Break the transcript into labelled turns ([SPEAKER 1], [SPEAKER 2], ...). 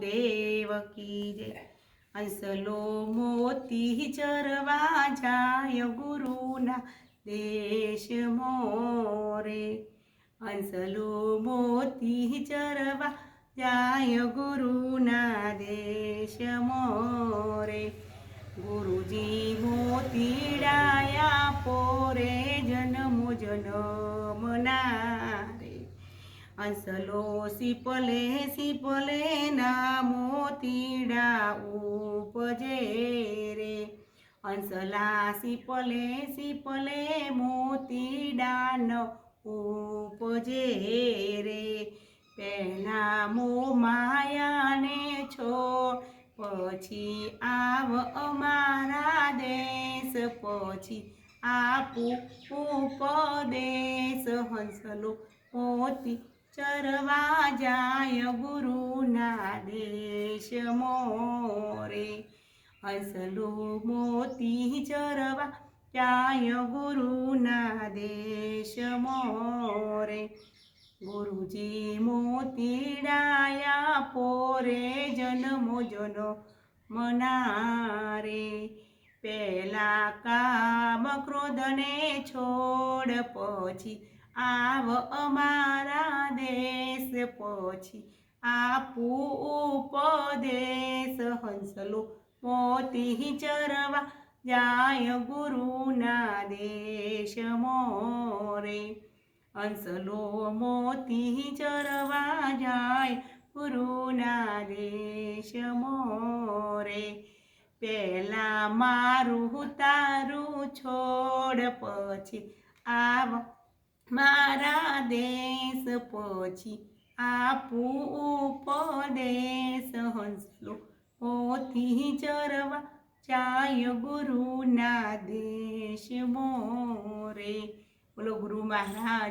[SPEAKER 1] દેવ કી જય। હંસલો મોતી ચરવા જાય ગુરુના દેશ મોરે। હંસલો મોતી ચરવા જાય ગુરુના દેશ મોરે। ગુરુજી મોતીડાયા પોરે જન્મો જન્મના રે। હંસલો શીપલે ના મોતીડા ઉપજે રે। હંસલા શીપલે મોતીડા ન ઉપજે રે। પહેલા મો માયાને છોડ પછી આવ અમારા દેશ પછી આપું ઉપદેશ। હંસલો મોતી ચરવા જાય ગુરુના દેશ મોરે। હંસલો મોતી ચરવા જાય ગુરુના દેશ મોરે। ગુરુજી મોતીડાયા પોરે જન્મો જન્મના રે। પહેલા કામ ક્રોધને છોડ પછી આવ અમારા દેશ પછી આપું ઉપદેશ। હંસલો મોતી ચરવા જાય ગુરુના દેશ મોરે। હંસલો મોતી ચરવા જાય ગુરુના દેશ મોરે। પહેલા મારું તારું છોડ પછી આવ મારા દેશ પછી આપું ઉપદેશ। હંસલો મોતી ચરવા જાય ગુરુના દેશ મોરે। બોલો ગુરુ મહારાજ।